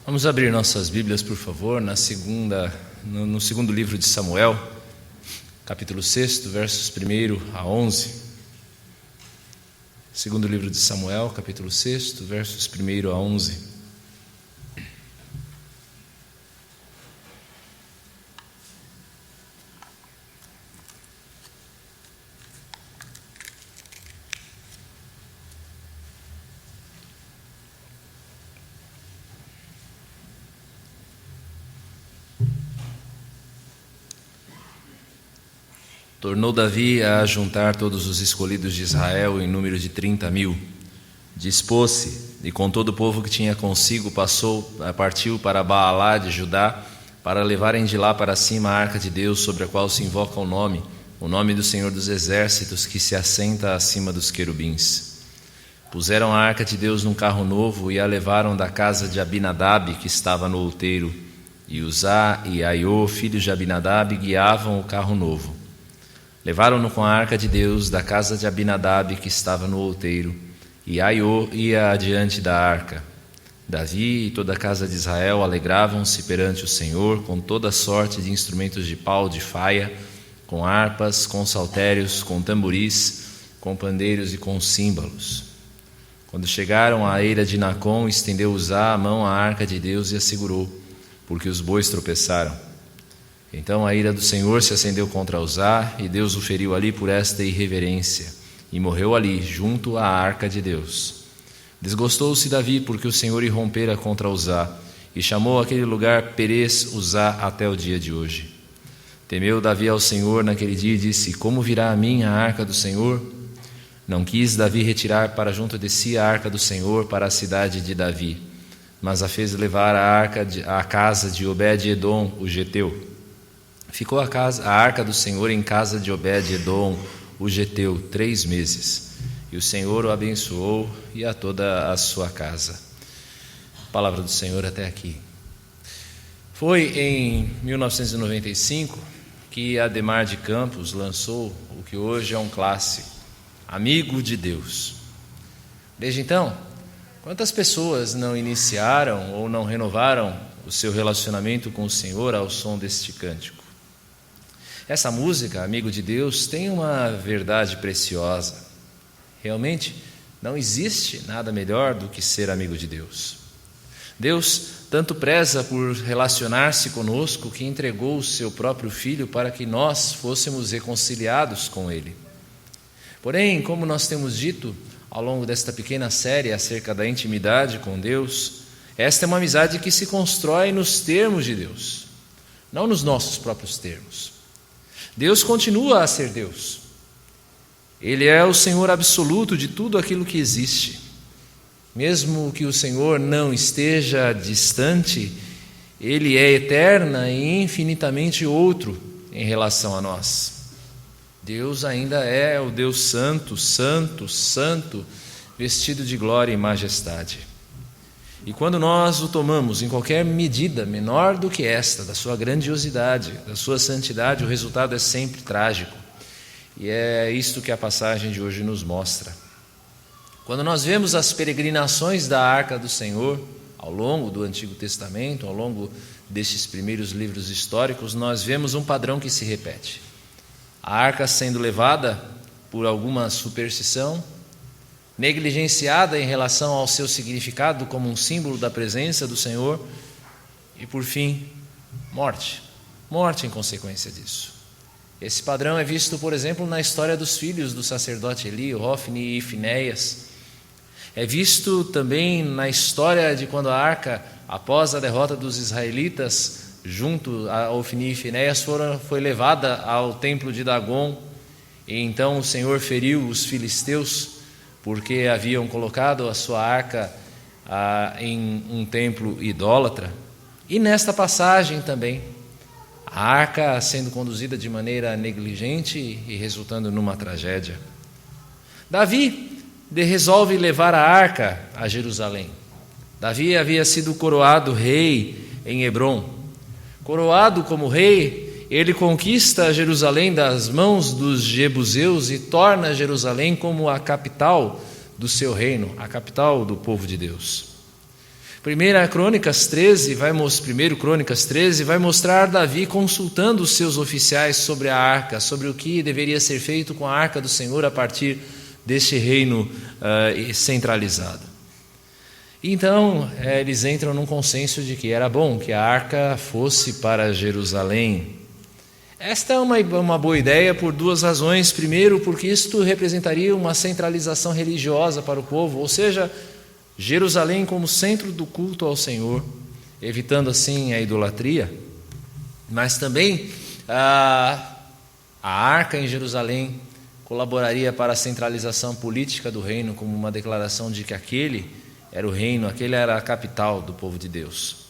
Vamos abrir nossas Bíblias, por favor, no segundo livro de Samuel, capítulo 6, versos 1 a 11. Segundo livro de Samuel, capítulo 6, versos 1 a 11. Tornou Davi a juntar todos os escolhidos de Israel em número de 30.000. Dispôs-se, e com todo o povo que tinha consigo partiu para Baalá de Judá, para levarem de lá para cima a arca de Deus, sobre a qual se invoca o nome do Senhor dos Exércitos, que se assenta acima dos querubins. Puseram a arca de Deus num carro novo e a levaram da casa de Abinadab, que estava no outeiro. E Uzá e Aiô, filhos de Abinadab, guiavam o carro novo. Levaram-no com a arca de Deus da casa de Abinadab, que estava no outeiro, e Aiô ia adiante da arca. Davi e toda a casa de Israel alegravam-se perante o Senhor com toda sorte de instrumentos de pau, de faia, com harpas, com saltérios, com tamboris, com pandeiros e com símbolos. Quando chegaram à eira de Nacon, estendeu Uzá a mão à arca de Deus e a segurou, porque os bois tropeçaram. Então a ira do Senhor se acendeu contra Uzá, e Deus o feriu ali por esta irreverência, e morreu ali, junto à arca de Deus. Desgostou-se Davi, porque o Senhor irrompera contra Uzá, e chamou aquele lugar Perez Uzá até o dia de hoje. Temeu Davi ao Senhor naquele dia e disse: Como virá a mim a arca do Senhor? Não quis Davi retirar para junto de si a arca do Senhor para a cidade de Davi, mas a fez levar à casa de Obed-edom, o geteu. Ficou a arca do Senhor em casa de Obed-edom, o geteu, 3 meses. E o Senhor o abençoou e a toda a sua casa. Palavra do Senhor até aqui. Foi em 1995 que Adhemar de Campos lançou o que hoje é um clássico, Amigo de Deus. Desde então, quantas pessoas não iniciaram ou não renovaram o seu relacionamento com o Senhor ao som deste cântico? Essa música, Amigo de Deus, tem uma verdade preciosa. Realmente, não existe nada melhor do que ser amigo de Deus. Deus tanto preza por relacionar-se conosco que entregou o seu próprio Filho para que nós fôssemos reconciliados com Ele. Porém, como nós temos dito ao longo desta pequena série acerca da intimidade com Deus, esta é uma amizade que se constrói nos termos de Deus, não nos nossos próprios termos. Deus continua a ser Deus. Ele é o Senhor absoluto de tudo aquilo que existe. Mesmo que o Senhor não esteja distante, Ele é eterna e infinitamente outro em relação a nós. Deus ainda é o Deus santo, santo, santo, vestido de glória e majestade. E quando nós o tomamos em qualquer medida menor do que esta, da sua grandiosidade, da sua santidade, o resultado é sempre trágico. E é isto que a passagem de hoje nos mostra. Quando nós vemos as peregrinações da arca do Senhor, ao longo do Antigo Testamento, ao longo destes primeiros livros históricos, nós vemos um padrão que se repete. A arca sendo levada por alguma superstição, negligenciada em relação ao seu significado como um símbolo da presença do Senhor, e por fim, morte em consequência disso. Esse padrão é visto, por exemplo, na história dos filhos do sacerdote Eli, Hofni e Finéias. É visto também na história de quando a arca, após a derrota dos israelitas, junto a Hofni e Finéias, foi levada ao templo de Dagon, e então o Senhor feriu os filisteus, porque haviam colocado a sua arca em um templo idólatra. E nesta passagem também, a arca sendo conduzida de maneira negligente e resultando numa tragédia. Davi resolve levar a arca a Jerusalém. Davi havia sido coroado rei em Hebrom. Coroado como rei, ele conquista Jerusalém das mãos dos jebuseus e torna Jerusalém como a capital do seu reino, a capital do povo de Deus. 1 Crônicas 13 vai mostrar Davi consultando os seus oficiais sobre a arca, sobre o que deveria ser feito com a arca do Senhor a partir deste reino centralizado. Então, eles entram num consenso de que era bom que a arca fosse para Jerusalém. Esta é uma boa ideia por duas razões. Primeiro, porque isto representaria uma centralização religiosa para o povo, ou seja, Jerusalém como centro do culto ao Senhor, evitando assim a idolatria. Mas também a arca em Jerusalém colaboraria para a centralização política do reino, como uma declaração de que aquele era o reino, aquele era a capital do povo de Deus.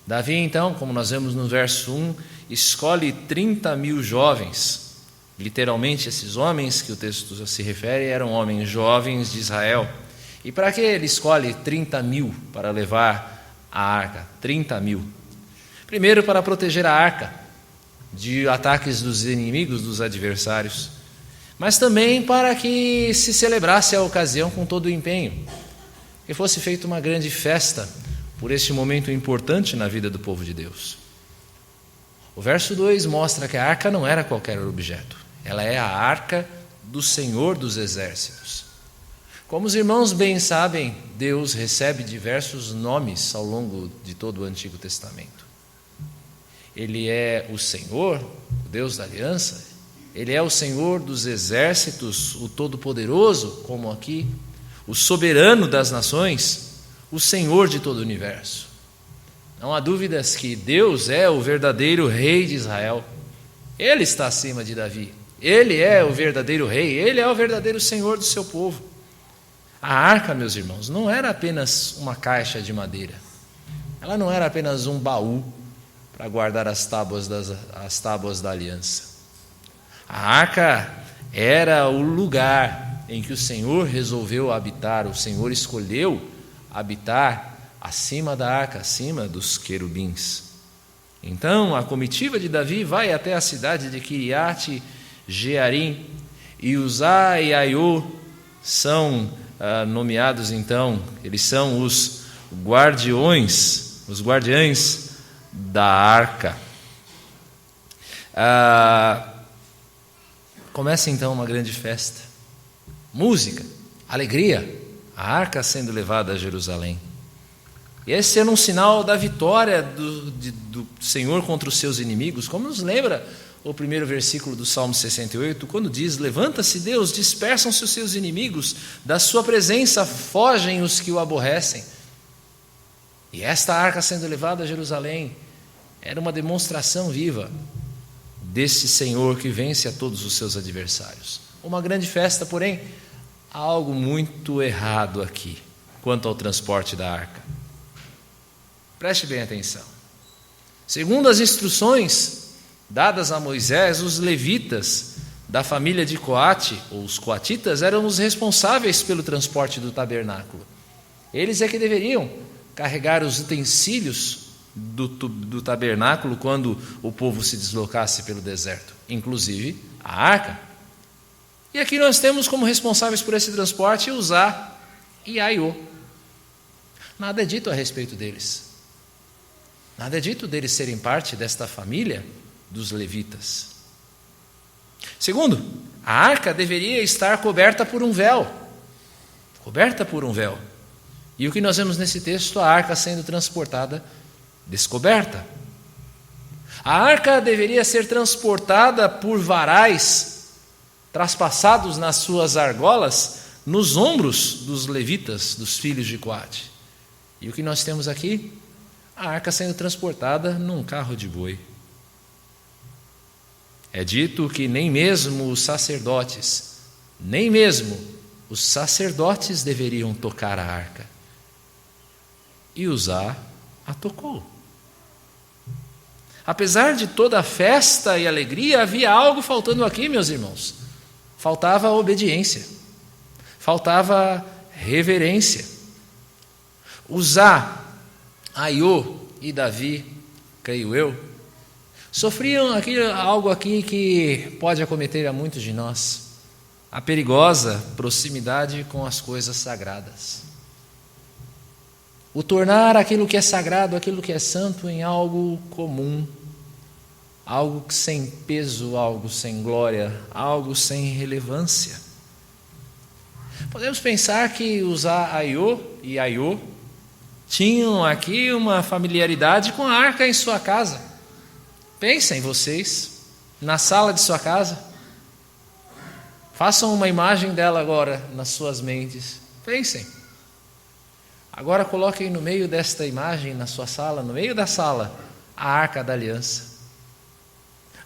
Davi, então, como nós vemos no verso 1, escolhe 30.000 jovens. Literalmente, esses homens que o texto se refere eram homens jovens de Israel. E para que ele escolhe 30.000 para levar a arca? 30.000. Primeiro, para proteger a arca de ataques dos inimigos, dos adversários, mas também para que se celebrasse a ocasião com todo o empenho, que fosse feita uma grande festa por este momento importante na vida do povo de Deus. O verso 2 mostra que a arca não era qualquer objeto, ela é a arca do Senhor dos Exércitos. Como os irmãos bem sabem, Deus recebe diversos nomes ao longo de todo o Antigo Testamento. Ele é o Senhor, o Deus da aliança, Ele é o Senhor dos exércitos, o Todo-Poderoso, como aqui, o soberano das nações, o Senhor de todo o universo. Não há dúvidas que Deus é o verdadeiro rei de Israel. Ele está acima de Davi. Ele é o verdadeiro rei, ele é o verdadeiro Senhor do seu povo. A arca, meus irmãos, não era apenas uma caixa de madeira. Ela não era apenas um baú para guardar as tábuas da aliança. A arca era o lugar em que o Senhor resolveu habitar, o Senhor escolheu habitar acima da arca, acima dos querubins. Então, a comitiva de Davi vai até a cidade de Kiriat Jearim, e Uzá e Aiô são nomeados, então, eles são os guardiões da arca. Começa então uma grande festa, música, alegria, a arca sendo levada a Jerusalém. E esse era um sinal da vitória do Senhor contra os seus inimigos, como nos lembra o primeiro versículo do Salmo 68, quando diz: levanta-se Deus, dispersam-se os seus inimigos, da sua presença fogem os que o aborrecem. E esta arca sendo levada a Jerusalém era uma demonstração viva desse Senhor que vence a todos os seus adversários. Uma grande festa, porém, há algo muito errado aqui quanto ao transporte da arca. Preste bem atenção. Segundo as instruções dadas a Moisés, os levitas da família de Coate, ou os coatitas, eram os responsáveis pelo transporte do tabernáculo. Eles é que deveriam carregar os utensílios do tabernáculo quando o povo se deslocasse pelo deserto, inclusive a arca. E aqui nós temos como responsáveis por esse transporte Uzá e Aiô. Nada é dito a respeito deles. Nada é dito deles serem parte desta família dos levitas. Segundo, a arca deveria estar coberta por um véu. Coberta por um véu. E o que nós vemos nesse texto, a arca sendo transportada descoberta. A arca deveria ser transportada por varais traspassados nas suas argolas, nos ombros dos levitas, dos filhos de Coate. E o que nós temos aqui? A arca sendo transportada num carro de boi. É dito que nem mesmo os sacerdotes deveriam tocar a arca. E Uzá a tocou. Apesar de toda a festa e alegria, havia algo faltando aqui, meus irmãos. Faltava obediência, faltava reverência. Uzá, Aiô e Davi, creio eu, sofriam algo aqui que pode acometer a muitos de nós: a perigosa proximidade com as coisas sagradas. o tornar aquilo que é sagrado, aquilo que é santo, em algo comum, algo sem peso, algo sem glória, algo sem relevância. Podemos pensar que os Aiô e Aiô tinham aqui uma familiaridade com a arca em sua casa. Pensem vocês, na sala de sua casa. Façam uma imagem dela agora nas suas mentes. Pensem. Agora coloquem no meio desta imagem, na sua sala, no meio da sala, a Arca da Aliança.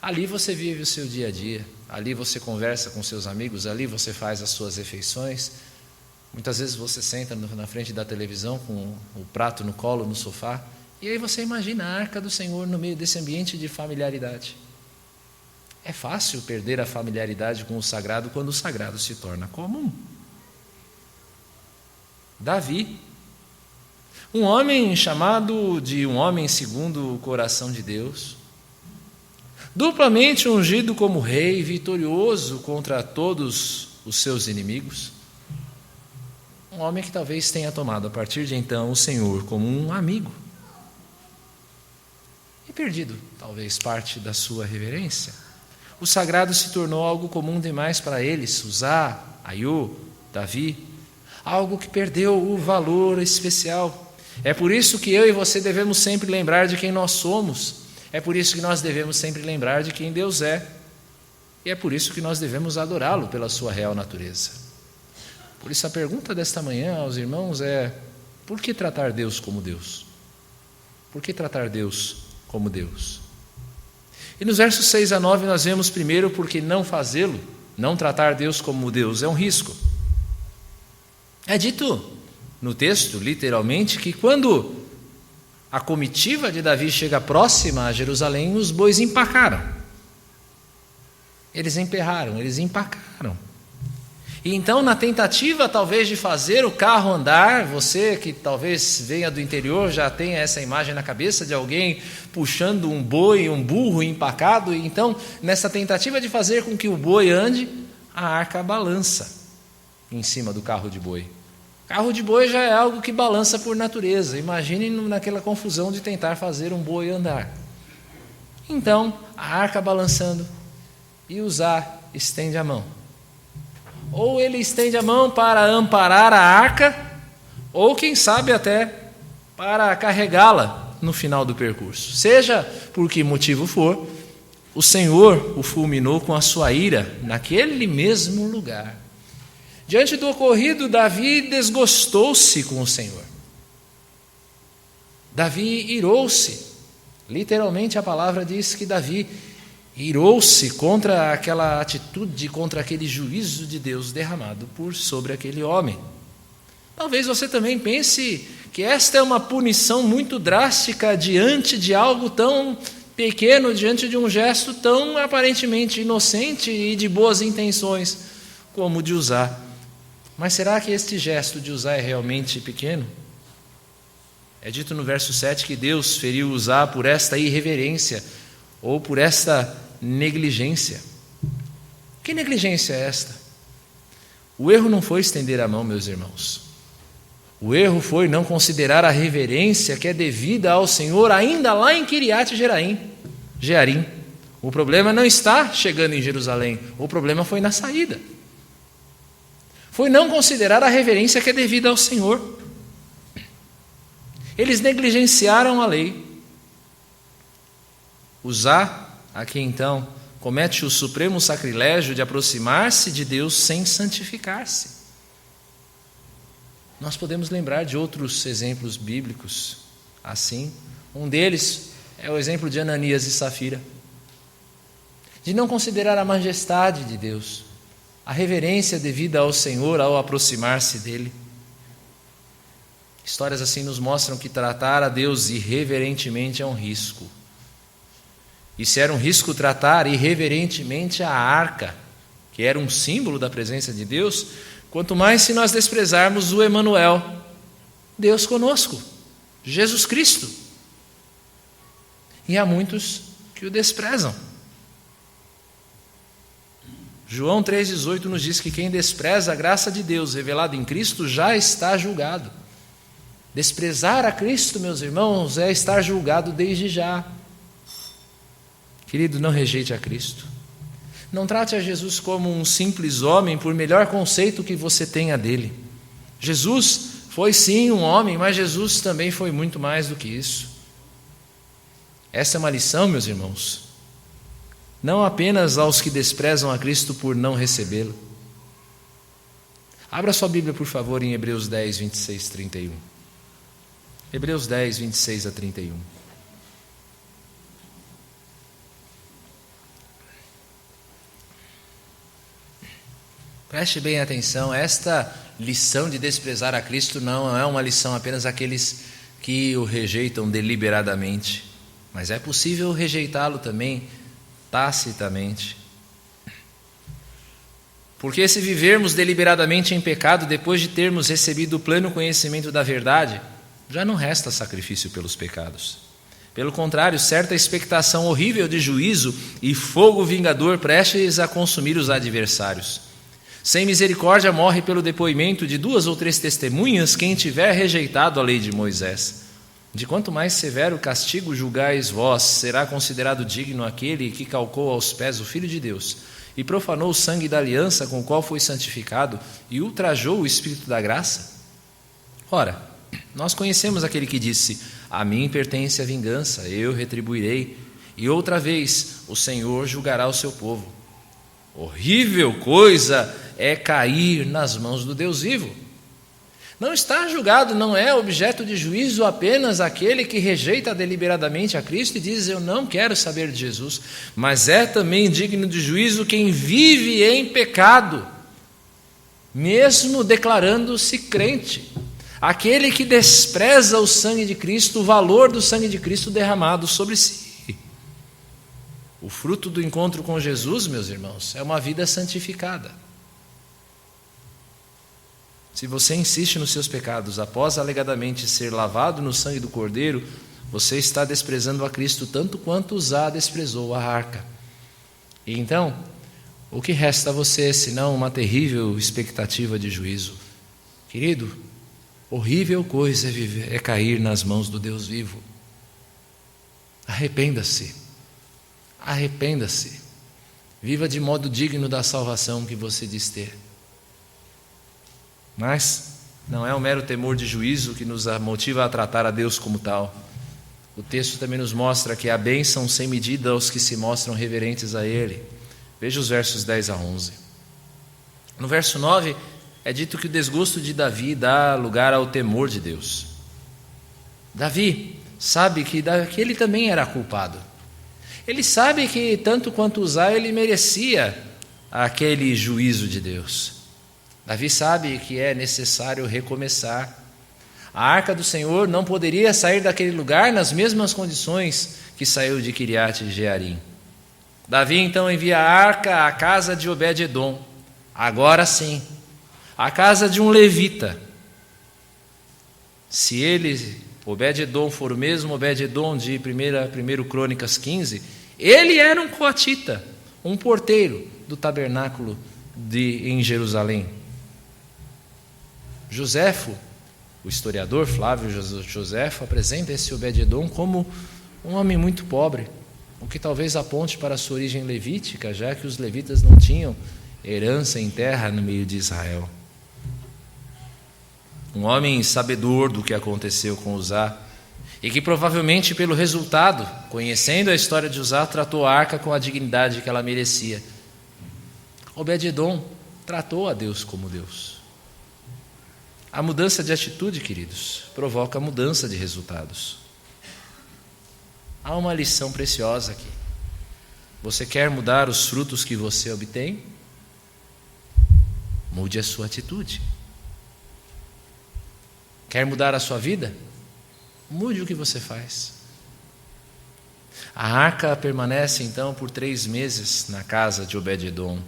Ali você vive o seu dia a dia, ali você conversa com seus amigos, ali você faz as suas refeições. Muitas vezes você senta na frente da televisão com o prato no colo, no sofá, e aí você imagina a Arca do Senhor no meio desse ambiente de familiaridade. É fácil perder a familiaridade com o sagrado quando o sagrado se torna comum. Davi, um homem chamado de um homem segundo o coração de Deus, duplamente ungido como rei, vitorioso contra todos os seus inimigos, um homem que talvez tenha tomado a partir de então o Senhor como um amigo e perdido talvez parte da sua reverência. O sagrado se tornou algo comum demais para eles, Uzá, Aiô, Davi, algo que perdeu o valor especial. É por isso que eu e você devemos sempre lembrar de quem nós somos. É por isso que nós devemos sempre lembrar de quem Deus é. E é por isso que nós devemos adorá-lo pela sua real natureza. Por isso a pergunta desta manhã aos irmãos é: por que tratar Deus como Deus? Por que tratar Deus como Deus? E nos versos 6 a 9 nós vemos primeiro porque não fazê-lo, não tratar Deus como Deus, é um risco. É dito no texto, literalmente, que quando a comitiva de Davi chega próxima a Jerusalém, os bois empacaram. Eles emperraram, eles empacaram. E então, na tentativa talvez de fazer o carro andar, você que talvez venha do interior já tenha essa imagem na cabeça de alguém puxando um boi, um burro empacado, e então, nessa tentativa de fazer com que o boi ande, a arca balança em cima do carro de boi. Carro de boi já é algo que balança por natureza. Imagine naquela confusão de tentar fazer um boi andar. Então, a arca balançando, e Uzá estende a mão. Ou ele estende a mão para amparar a arca, ou quem sabe até para carregá-la no final do percurso. Seja por que motivo for, o Senhor o fulminou com a sua ira naquele mesmo lugar. Diante do ocorrido, Davi desgostou-se com o Senhor. Davi irou-se. Literalmente a palavra diz que Davi irou-se contra aquela atitude, contra aquele juízo de Deus derramado sobre aquele homem. Talvez você também pense que esta é uma punição muito drástica diante de algo tão pequeno, diante de um gesto tão aparentemente inocente e de boas intenções como o de Uzá. Mas será que este gesto de Uzá é realmente pequeno? É dito no verso 7 que Deus feriu Uzá por esta irreverência ou por esta negligência. Que negligência é esta? O erro não foi estender a mão, meus irmãos. O erro foi não considerar a reverência que é devida ao Senhor ainda lá em Kiriat Jearim. O problema não está chegando em Jerusalém, o problema foi na saída. Foi não considerar a reverência que é devida ao Senhor. Eles negligenciaram a lei. Uzá, aqui então, comete o supremo sacrilégio de aproximar-se de Deus sem santificar-se. Nós podemos lembrar de outros exemplos bíblicos assim. Um deles é o exemplo de Ananias e Safira, de não considerar a majestade de Deus, a reverência devida ao Senhor ao aproximar-se dele. Histórias assim nos mostram que tratar a Deus irreverentemente é um risco. E se era um risco tratar irreverentemente a arca, que era um símbolo da presença de Deus, quanto mais se nós desprezarmos o Emanuel, Deus conosco, Jesus Cristo. E há muitos que o desprezam. João 3,18 nos diz que quem despreza a graça de Deus revelada em Cristo já está julgado. Desprezar a Cristo, meus irmãos, é estar julgado desde já. Querido, não rejeite a Cristo. Não trate a Jesus como um simples homem, por melhor conceito que você tenha dele. Jesus foi sim um homem, mas Jesus também foi muito mais do que isso. Essa é uma lição, meus irmãos, não apenas aos que desprezam a Cristo por não recebê-lo. Abra sua Bíblia, por favor, em Hebreus 10, 26, 31. Hebreus 10, 26 a 31. Preste bem atenção, esta lição de desprezar a Cristo não é uma lição apenas àqueles que o rejeitam deliberadamente, mas é possível rejeitá-lo também tacitamente. Porque se vivermos deliberadamente em pecado depois de termos recebido o pleno conhecimento da verdade, já não resta sacrifício pelos pecados. Pelo contrário, certa expectação horrível de juízo e fogo vingador prestes a consumir os adversários. Sem misericórdia morre pelo depoimento de 2 ou 3 testemunhas quem tiver rejeitado a lei de Moisés. De quanto mais severo castigo julgais vós, será considerado digno aquele que calcou aos pés o Filho de Deus e profanou o sangue da aliança com o qual foi santificado e ultrajou o Espírito da graça? Ora, nós conhecemos aquele que disse: a mim pertence a vingança, eu retribuirei, e outra vez o Senhor julgará o seu povo. Horrível coisa é cair nas mãos do Deus vivo. Não está julgado, não é objeto de juízo apenas aquele que rejeita deliberadamente a Cristo e diz: eu não quero saber de Jesus, mas é também digno de juízo quem vive em pecado, mesmo declarando-se crente. Aquele que despreza o sangue de Cristo, o valor do sangue de Cristo derramado sobre si. O fruto do encontro com Jesus, meus irmãos, é uma vida santificada. Se você insiste nos seus pecados após alegadamente ser lavado no sangue do Cordeiro, você está desprezando a Cristo tanto quanto Uzá desprezou a arca. E então, o que resta a você senão uma terrível expectativa de juízo? Querido, horrível coisa é cair nas mãos do Deus vivo. Arrependa-se. Arrependa-se. Viva de modo digno da salvação que você diz ter. Mas não é o mero temor de juízo que nos motiva a tratar a Deus como tal. O texto também nos mostra que há bênção sem medida aos que se mostram reverentes a Ele. Veja os versos 10 a 11. No verso 9, é dito que o desgosto de Davi dá lugar ao temor de Deus. Davi sabe que ele também era culpado. Ele sabe que, tanto quanto Uzá, ele merecia aquele juízo de Deus. Davi sabe que é necessário recomeçar. A arca do Senhor não poderia sair daquele lugar nas mesmas condições que saiu de Kiriat Jearim. Davi então envia a arca à casa de Obed-edom. Agora sim, a casa de um levita. Se ele, Obed-edom, for o mesmo Obed-edom de 1 Crônicas 15, ele era um coatita, um porteiro do tabernáculo em Jerusalém. Joséfo, o historiador Flávio Joséfo, apresenta esse Obed-edom como um homem muito pobre, o que talvez aponte para a sua origem levítica, já que os levitas não tinham herança em terra no meio de Israel. Um homem sabedor do que aconteceu com Uzá, e que provavelmente pelo resultado, conhecendo a história de Uzá, tratou a arca com a dignidade que ela merecia. Obed-edom tratou a Deus como Deus. A mudança de atitude, queridos, provoca a mudança de resultados. Há uma lição preciosa aqui. Você quer mudar os frutos que você obtém? Mude a sua atitude. Quer mudar a sua vida? Mude o que você faz. A arca permanece então por 3 meses na casa de Obed-edom.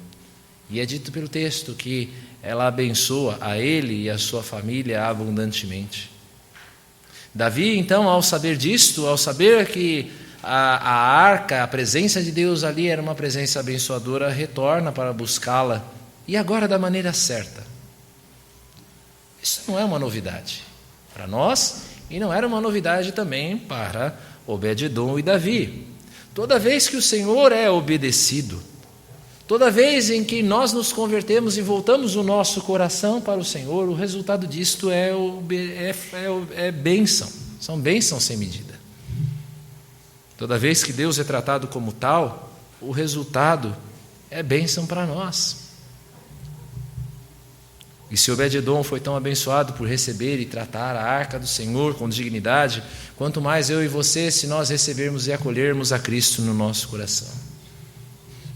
E é dito pelo texto que ela abençoa a ele e a sua família abundantemente. Davi, então, ao saber disto, ao saber que a arca, a presença de Deus ali era uma presença abençoadora, retorna para buscá-la, e agora da maneira certa. Isso não é uma novidade. para nós e não era uma novidade também para Obed-edom e Davi. Toda vez que o Senhor é obedecido, toda vez em que nós nos convertemos e voltamos o nosso coração para o Senhor, o resultado disto é bênção, são bênçãos sem medida. Toda vez que Deus é tratado como tal, o resultado é bênção para nós. E se Obed-edom foi tão abençoado por receber e tratar a arca do Senhor com dignidade, quanto mais eu e você, se nós recebermos e acolhermos a Cristo no nosso coração.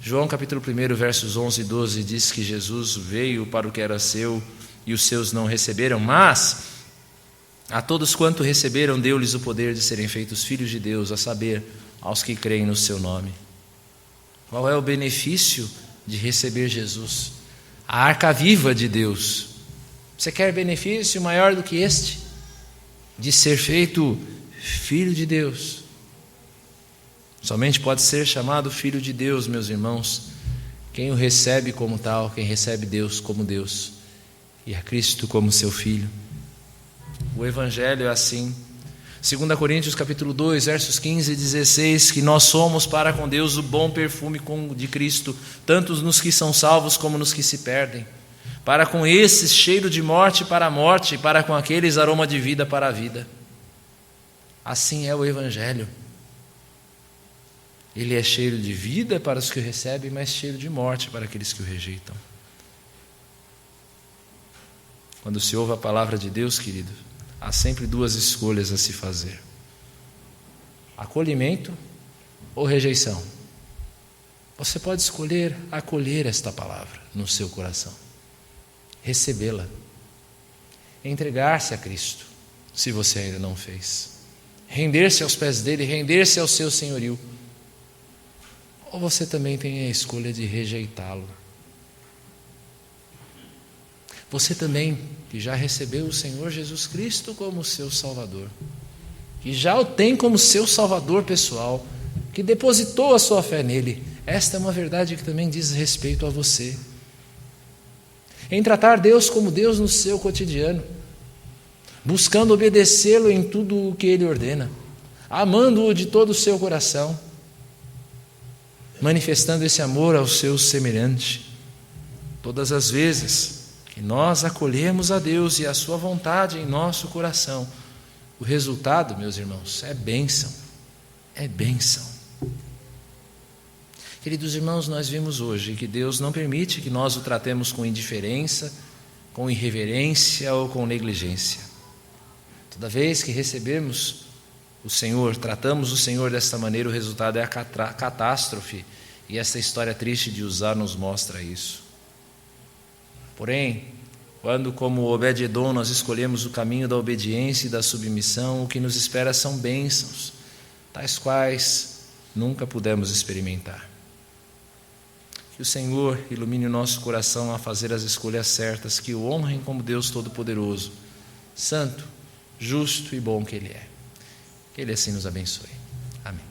João capítulo 1, versos 11 e 12 diz que Jesus veio para o que era seu e os seus não receberam, mas a todos quanto receberam deu-lhes o poder de serem feitos filhos de Deus, a saber, aos que creem no seu nome. Qual é o benefício de receber Jesus? A arca viva de Deus. Você quer benefício maior do que este? De ser feito filho de Deus. Somente pode ser chamado filho de Deus, meus irmãos, quem o recebe como tal, quem recebe Deus como Deus e a Cristo como seu filho. O Evangelho é assim. 2 Coríntios capítulo 2, versos 15 e 16, que nós somos para com Deus o bom perfume de Cristo, tanto nos que são salvos como nos que se perdem. Para com esses cheiro de morte para a morte, e para com aqueles aroma de vida para a vida. Assim é o Evangelho. Ele é cheiro de vida para os que o recebem, mas cheiro de morte para aqueles que o rejeitam. Quando se ouve a palavra de Deus, querido, há sempre duas escolhas a se fazer: acolhimento ou rejeição. Você pode escolher acolher esta palavra no seu coração, recebê-la, entregar-se a Cristo, se você ainda não fez, render-se aos pés dele, render-se ao seu senhorio. Ou você também tem a escolha de rejeitá-lo. Você também, que já recebeu o Senhor Jesus Cristo como seu Salvador, que já o tem como seu Salvador pessoal, que depositou a sua fé nele, esta é uma verdade que também diz respeito a você. Em tratar Deus como Deus no seu cotidiano, buscando obedecê-lo em tudo o que ele ordena, amando-o de todo o seu coração, manifestando esse amor ao seu semelhante. Todas as vezes que nós acolhemos a Deus e a sua vontade em nosso coração, o resultado, meus irmãos, é bênção. É bênção. Queridos irmãos, nós vimos hoje que Deus não permite que nós o tratemos com indiferença, com irreverência ou com negligência. Toda vez que recebemos o Senhor, tratamos o Senhor desta maneira, o resultado é a catástrofe, e essa história triste de Uzá nos mostra isso. Porém, quando como Obed-edom nós escolhemos o caminho da obediência e da submissão, o que nos espera são bênçãos, tais quais nunca pudemos experimentar. Que o Senhor ilumine o nosso coração a fazer as escolhas certas, que o honrem como Deus Todo-Poderoso, santo, justo e bom que Ele é. Que Ele assim nos abençoe. Amém.